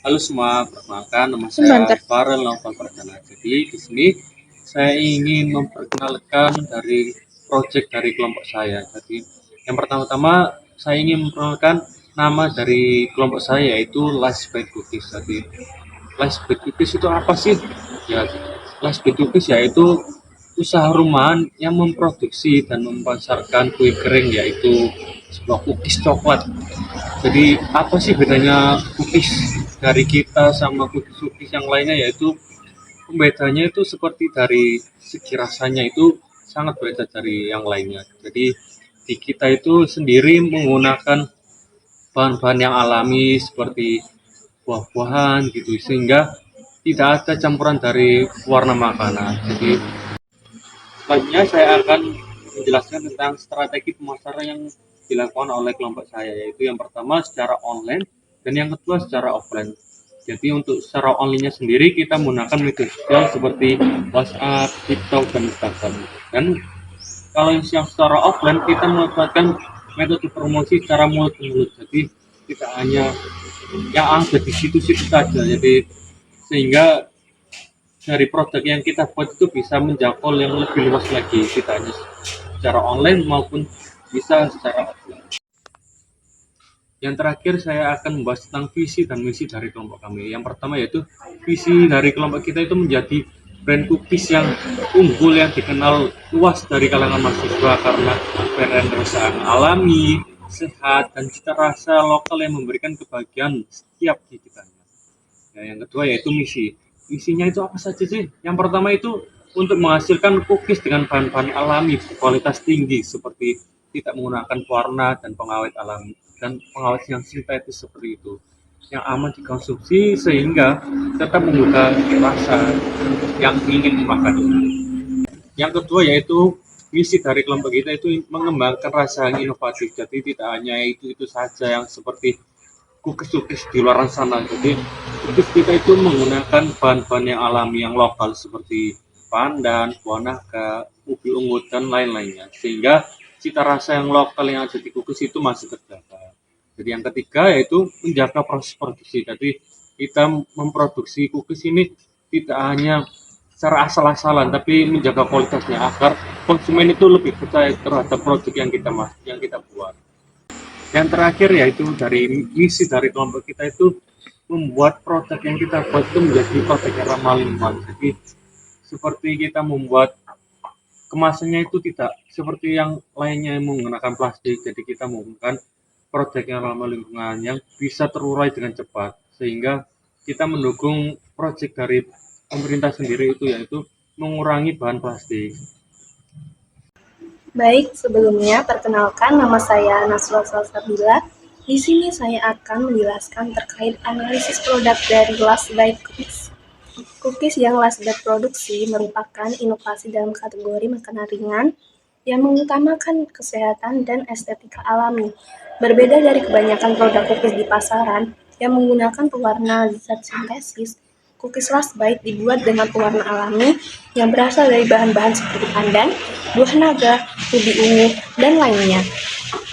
Halo semua, perkenalkan nama saya Sebentar. Farel Naufal Perdana. Jadi di sini saya ingin memperkenalkan dari proyek dari kelompok saya. Jadi yang pertama-tama saya ingin memperkenalkan nama dari kelompok saya yaitu Last Bite Cookies. Jadi Last Bite Cookies itu apa sih? Ya, Last Bite Cookies yaitu usaha rumahan yang memproduksi dan memasarkan kue kering yaitu sebuah cookies coklat. Jadi apa sih bedanya cookies dari kita sama cookies-cookies yang lainnya, yaitu pembedanya itu seperti dari segi rasanya itu sangat berbeda dari yang lainnya. Jadi di kita itu sendiri menggunakan bahan-bahan yang alami seperti buah-buahan gitu, sehingga tidak ada campuran dari warna makanan. Jadi selanjutnya saya akan menjelaskan tentang strategi pemasaran yang dilakukan oleh kelompok saya, yaitu yang pertama secara online dan yang kedua secara offline. Jadi untuk secara online-nya sendiri kita menggunakan media sosial seperti WhatsApp, TikTok, dan Instagram. Dan kalau yang secara offline kita memanfaatkan metode promosi secara mulut ke mulut. Jadi tidak hanya yang ada di situ-situ saja. Jadi sehingga dari produk yang kita buat itu bisa menjangkau yang lebih luas lagi, tidak hanya secara online maupun bisa secara offline. Yang terakhir saya akan membahas tentang visi dan misi dari kelompok kami. Yang pertama yaitu visi dari kelompok kita itu menjadi brand cookies yang unggul yang dikenal luas dari kalangan mahasiswa karena brand rasa yang alami, sehat, dan cita rasa lokal yang memberikan kebahagiaan setiap gigitannya. Nah, yang kedua yaitu misi. Misinya itu apa saja sih? Yang pertama itu untuk menghasilkan cookies dengan bahan-bahan alami kualitas tinggi seperti tidak menggunakan pewarna dan pengawet alami dan pengawet yang sintetis seperti itu, yang aman dikonsumsi sehingga tetap menggugah rasa yang ingin memakan. Yang kedua yaitu misi dari kelompok kita itu mengembangkan rasa yang inovatif. Jadi tidak hanya itu saja yang seperti cookies-cookies di luar sana. Jadi cookies kita itu menggunakan bahan-bahan yang alami yang lokal seperti pandan, buah naga, ubi ungu dan lain-lainnya. Sehingga cita rasa yang lokal yang ada di cookies itu masih terjaga. Jadi yang ketiga yaitu menjaga proses produksi. Jadi kita memproduksi cookies ini tidak hanya secara asal-asalan tapi menjaga kualitasnya agar konsumen itu lebih percaya terhadap produk yang kita buat. Yang terakhir yaitu dari misi dari kelompok kita itu membuat produk yang kita buat itu menjadi produk yang ramah lingkungan. Jadi seperti kita membuat kemasannya itu tidak seperti yang lainnya yang menggunakan plastik. Jadi kita menggunakan produk yang ramah lingkungan yang bisa terurai dengan cepat, sehingga kita mendukung proyek dari pemerintah sendiri itu yaitu mengurangi bahan plastik. Baik, sebelumnya perkenalkan nama saya Naswa Salsabila. Di sini saya akan menjelaskan terkait analisis produk dari Last Bite Cookies. Cookies yang Last Bite produksi merupakan inovasi dalam kategori makanan ringan yang mengutamakan kesehatan dan estetika alami. Berbeda dari kebanyakan produk cookies di pasaran yang menggunakan pewarna zat sintesis, cookies Last Bite dibuat dengan pewarna alami yang berasal dari bahan-bahan seperti pandan, buah naga, ubi ungu, dan lainnya.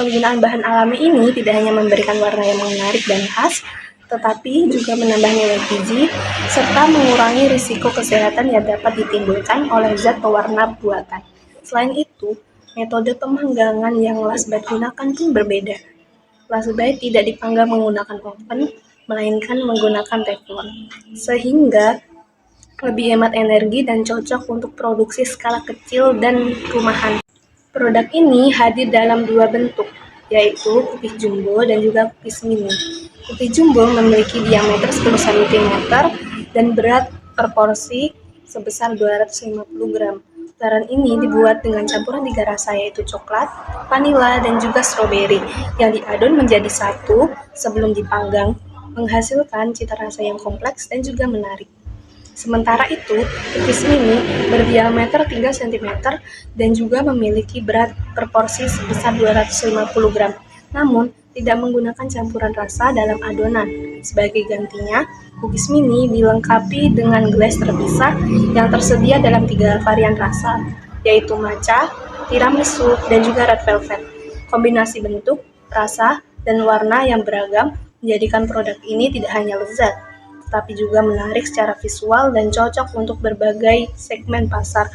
Penggunaan bahan alami ini tidak hanya memberikan warna yang menarik dan khas, tetapi juga menambah nilai gizi serta mengurangi risiko kesehatan yang dapat ditimbulkan oleh zat pewarna buatan. Selain itu, metode pemanggangan yang Last Bite gunakan pun berbeda. Last Bite tidak dipanggang menggunakan oven, melainkan menggunakan teflon, sehingga lebih hemat energi dan cocok untuk produksi skala kecil dan rumahan. Produk ini hadir dalam dua bentuk, yaitu cookies jumbo dan juga cookies mini. Cookies jumbo memiliki diameter 10 cm dan berat per porsi sebesar 250 gram. Takaran ini dibuat dengan campuran 3 rasa yaitu coklat, vanila, dan juga stroberi yang diadon menjadi satu sebelum dipanggang, menghasilkan cita rasa yang kompleks dan juga menarik. Sementara itu, cookies mini berdiameter 3 cm dan juga memiliki berat per porsi sebesar 250 gram, namun tidak menggunakan campuran rasa dalam adonan. Sebagai gantinya, cookies mini dilengkapi dengan glaze terpisah yang tersedia dalam 3 varian rasa, yaitu matcha, tiramisu, dan juga red velvet. Kombinasi bentuk, rasa, dan warna yang beragam menjadikan produk ini tidak hanya lezat, tapi juga menarik secara visual dan cocok untuk berbagai segmen pasar,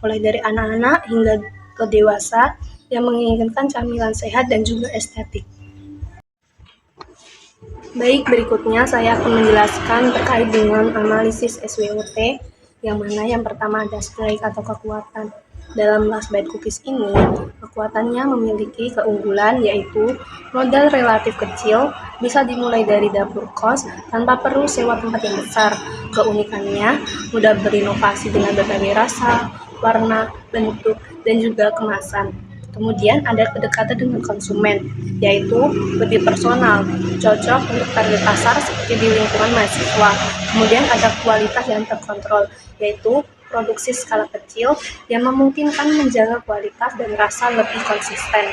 mulai dari anak-anak hingga ke dewasa yang menginginkan camilan sehat dan juga estetik. Baik, berikutnya saya akan menjelaskan terkait dengan analisis SWOT, yang mana yang pertama ada strength atau kekuatan. Dalam last bite cookies ini, kekuatannya memiliki keunggulan yaitu modal relatif kecil, bisa dimulai dari dapur kos tanpa perlu sewa tempat yang besar. Keunikannya mudah berinovasi dengan berbagai rasa, warna, bentuk, dan juga kemasan. Kemudian ada kedekatan dengan konsumen, yaitu lebih personal, cocok untuk target pasar seperti di lingkungan mahasiswa. Kemudian ada kualitas yang terkontrol, yaitu produksi skala kecil yang memungkinkan menjaga kualitas dan rasa lebih konsisten.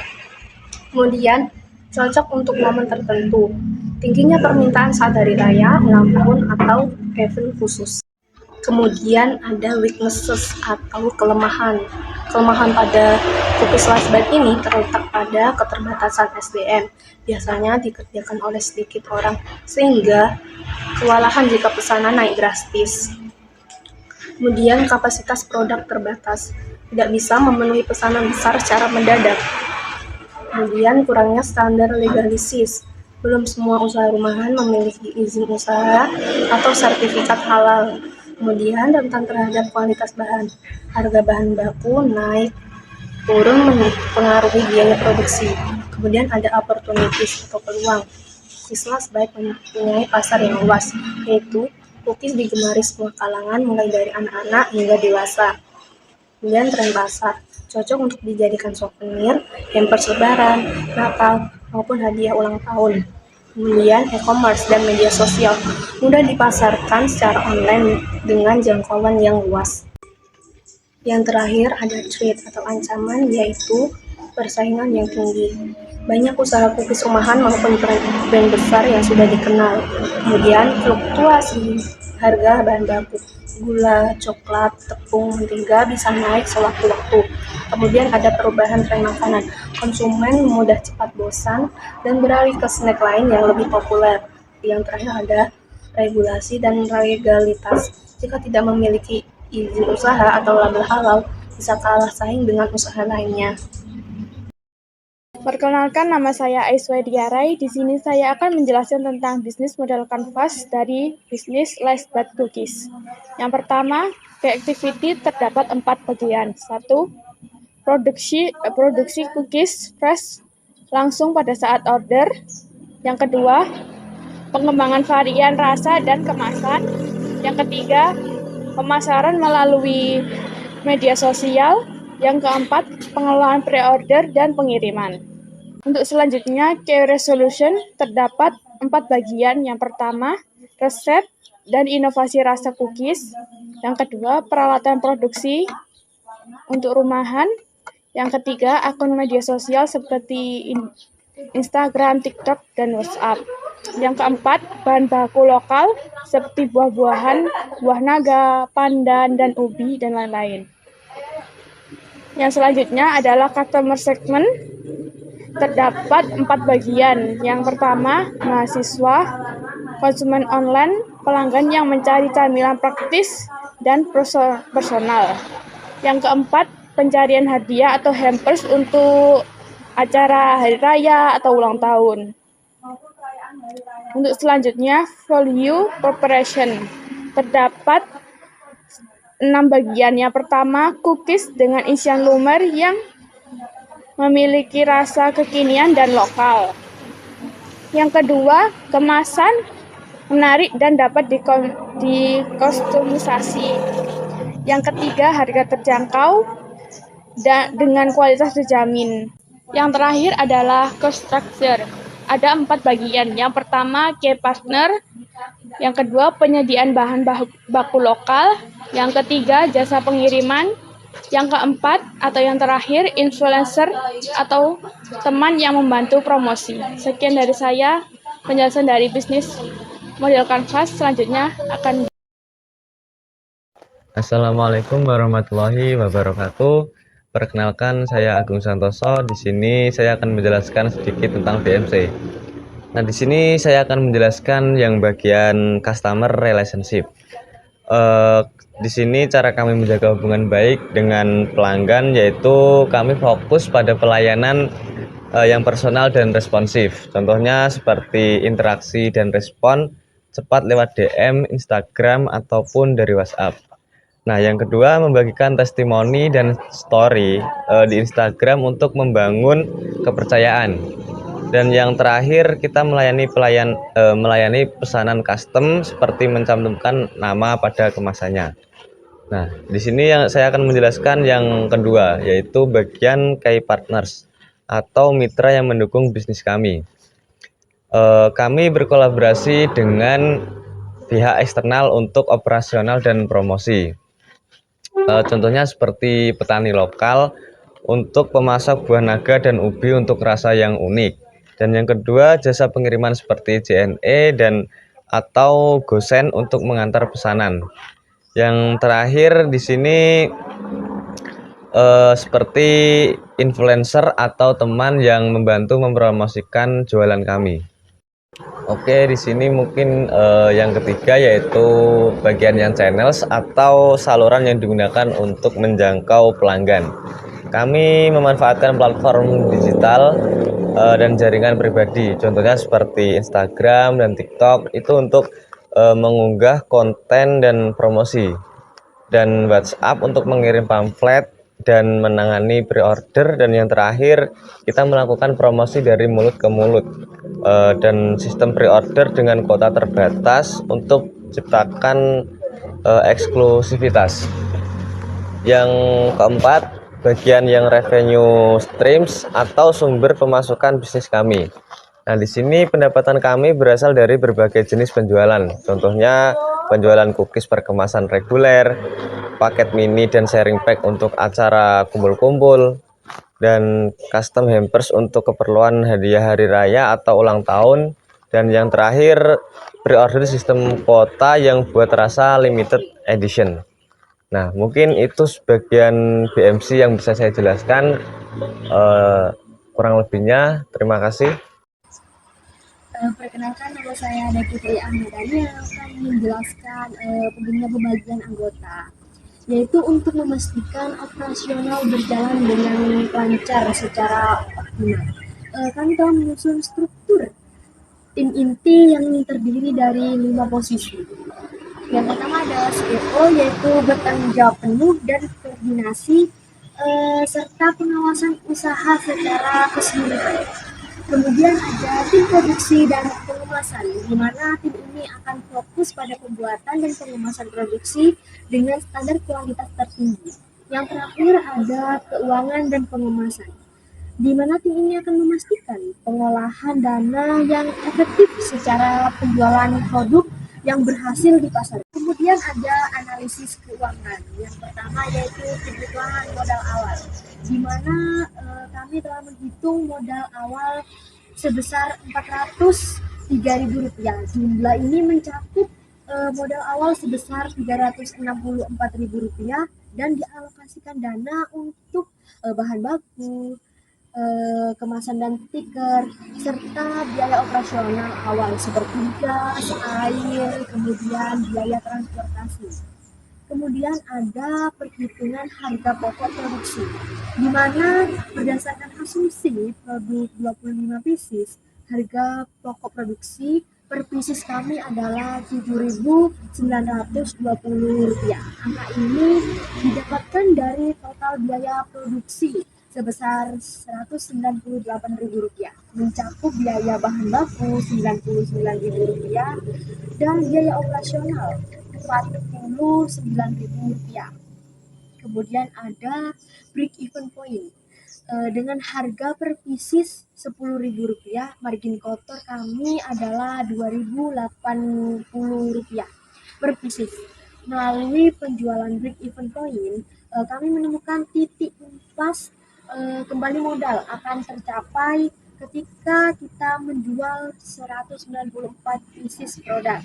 Kemudian cocok untuk momen tertentu, tingginya permintaan saat hari raya, ulang tahun, atau event khusus. Kemudian ada weaknesses atau kelemahan. Kelemahan pada cookies last bite ini terletak pada keterbatasan SDM. Biasanya dikerjakan oleh sedikit orang, sehingga kewalahan jika pesanan naik drastis. Kemudian kapasitas produk terbatas, tidak bisa memenuhi pesanan besar secara mendadak. Kemudian kurangnya standar legalisis. Belum semua usaha rumahan memiliki izin usaha atau sertifikat halal. Kemudian rentan terhadap kualitas bahan. Harga bahan baku naik turun mempengaruhi biaya produksi. Kemudian ada opportunities atau peluang. Cookies last bite mempunyai pasar yang luas, yaitu cookies digemari semua kalangan mulai dari anak-anak hingga dewasa. Kemudian tren pasar, cocok untuk dijadikan souvenir, hampers lebaran, Natal, maupun hadiah ulang tahun. Kemudian e-commerce dan media sosial mudah dipasarkan secara online dengan jangkauan yang luas. Yang terakhir ada threat atau ancaman, yaitu persaingan yang tinggi. Banyak usaha cookies rumahan maupun brand besar yang sudah dikenal. Kemudian fluktuasi harga bahan baku, gula, coklat, tepung, mentega bisa naik sewaktu-waktu. Kemudian ada perubahan tren makanan. Konsumen mudah cepat bosan dan beralih ke snack lain yang lebih populer. Yang terakhir ada regulasi dan legalitas. Jika tidak memiliki izin usaha atau label halal, bisa kalah saing dengan usaha lainnya. Perkenalkan, nama saya Aiswardia Rai. Di sini saya akan menjelaskan tentang bisnis model kanvas dari bisnis last bite cookies. Yang pertama, creativity terdapat 4 bagian. 1. Produksi cookies fresh langsung pada saat order. Yang kedua, pengembangan varian rasa dan kemasan. Yang ketiga, pemasaran melalui media sosial. Yang keempat, pengelolaan pre-order dan pengiriman. Untuk selanjutnya, key resolution terdapat 4 bagian. Yang pertama, resep dan inovasi rasa cookies. Yang kedua, peralatan produksi untuk rumahan. Yang ketiga, akun media sosial seperti Instagram, TikTok, dan WhatsApp. Yang keempat, bahan baku lokal seperti buah-buahan, buah naga, pandan, dan ubi, dan lain-lain. Yang selanjutnya adalah customer segment. Terdapat 4 bagian. Yang pertama, mahasiswa, konsumen online, pelanggan yang mencari camilan praktis dan personal. Yang keempat, pencarian hadiah atau hampers untuk acara hari raya atau ulang tahun. Untuk selanjutnya, value preparation. Terdapat 6 bagian. Yang pertama, cookies dengan isian lumer yang memiliki rasa kekinian dan lokal. Yang kedua, kemasan menarik dan dapat dikostumisasi. Yang ketiga, harga terjangkau dan dengan kualitas terjamin. Yang terakhir adalah cost structure. Ada 4 bagian. Yang pertama, key partner. Yang kedua, penyediaan bahan baku lokal. Yang ketiga, jasa pengiriman. Yang keempat atau yang terakhir, influencer atau teman yang membantu promosi. Sekian dari saya, penjelasan dari bisnis model kanvas. Selanjutnya akan. Assalamualaikum warahmatullahi wabarakatuh. Perkenalkan, saya Agung Santoso. Di sini saya akan menjelaskan sedikit tentang BMC. Nah, di sini saya akan menjelaskan yang bagian customer relationship. Eh, di sini cara kami menjaga hubungan baik dengan pelanggan yaitu kami fokus pada pelayanan yang personal dan responsif. Contohnya seperti interaksi dan respon cepat lewat DM, Instagram, ataupun dari WhatsApp. Nah, yang kedua membagikan testimoni dan story di Instagram untuk membangun kepercayaan. Dan yang terakhir kita melayani pesanan custom seperti mencantumkan nama pada kemasannya. Nah, di sini yang saya akan menjelaskan yang kedua yaitu bagian key partners atau mitra yang mendukung bisnis kami. Kami berkolaborasi dengan pihak eksternal untuk operasional dan promosi. Contohnya seperti petani lokal untuk pemasak buah naga dan ubi untuk rasa yang unik. Dan yang kedua jasa pengiriman seperti JNE dan atau GoSend untuk mengantar pesanan. Yang terakhir di sini seperti influencer atau teman yang membantu mempromosikan jualan kami. Oke, di sini mungkin yang ketiga yaitu bagian yang channels atau saluran yang digunakan untuk menjangkau pelanggan. Kami memanfaatkan platform digital dan jaringan pribadi, contohnya seperti Instagram dan TikTok itu untuk mengunggah konten dan promosi, dan WhatsApp untuk mengirim pamflet dan menangani pre-order, dan yang terakhir kita melakukan promosi dari mulut ke mulut dan sistem pre-order dengan kuota terbatas untuk ciptakan eksklusivitas. Yang keempat, bagian yang revenue streams atau sumber pemasukan bisnis kami. Nah, di sini pendapatan kami berasal dari berbagai jenis penjualan. Contohnya penjualan cookies per kemasan reguler, paket mini dan sharing pack untuk acara kumpul-kumpul, dan custom hampers untuk keperluan hadiah hari raya atau ulang tahun, dan yang terakhir pre-order sistem kuota yang buat rasa limited edition. Nah, mungkin itu sebagian BMC yang bisa saya jelaskan. Kurang lebihnya terima kasih. Perkenalkan, nama saya Putri Ahmadani yang akan menjelaskan pentingnya pembagian anggota, yaitu untuk memastikan operasional berjalan dengan lancar secara optimal. Kami telah menyusun struktur tim inti yang terdiri dari 5 posisi. Yang pertama adalah CFO, yaitu bertanggung jawab penuh dan koordinasi serta pengawasan usaha secara keseluruhan. Kemudian ada tim produksi dan pengemasan, di mana tim ini akan fokus pada pembuatan dan pengemasan produksi dengan standar kualitas tertinggi. Yang terakhir ada keuangan dan pengemasan, di mana tim ini akan memastikan pengolahan dana yang efektif secara penjualan produk yang berhasil di pasar. Kemudian ada analisis keuangan. Yang pertama yaitu kebutuhan modal awal, di mana kami telah menghitung modal awal sebesar Rp403.000. Jumlah ini mencakup modal awal sebesar Rp364.000 dan dialokasikan dana untuk bahan baku, kemasan dan stiker, serta biaya operasional awal seperti gas, air, kemudian biaya transportasi. Kemudian ada perhitungan harga pokok produksi, di mana berdasarkan asumsi produk 25 pieces, harga pokok produksi per pieces kami adalah Rp7.920. Angka ini didapatkan dari total biaya produksi sebesar Rp198.000, mencakup biaya bahan baku Rp99.000 dan biaya operasional Rp49.000. Kemudian ada break even point dengan harga per pieces Rp10.000, margin kotor kami adalah Rp2.080 per pieces. Melalui penjualan break even point, kami menemukan titik pas kembali modal akan tercapai ketika kita menjual 194 pieces produk.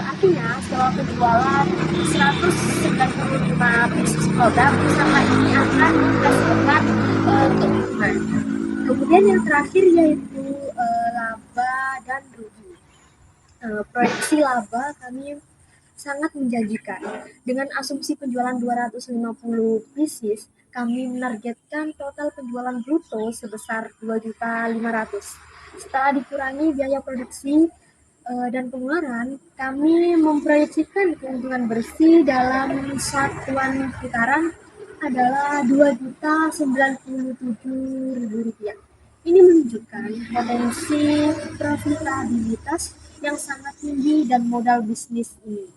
Artinya setelah penjualan 195 pieces produk, usaha ini akan menghasilkan keuntungan. Kemudian yang terakhir yaitu laba dan rugi. Proyeksi laba kami sangat menjanjikan. Dengan asumsi penjualan 250 pieces, kami menargetkan total penjualan bruto sebesar 2.500.000. Setelah dikurangi biaya produksi dan pengeluaran, kami memproyeksikan keuntungan bersih dalam satuan putaran adalah Rp2.097.000. Ini menunjukkan potensi profitabilitas yang sangat tinggi dan modal bisnis ini.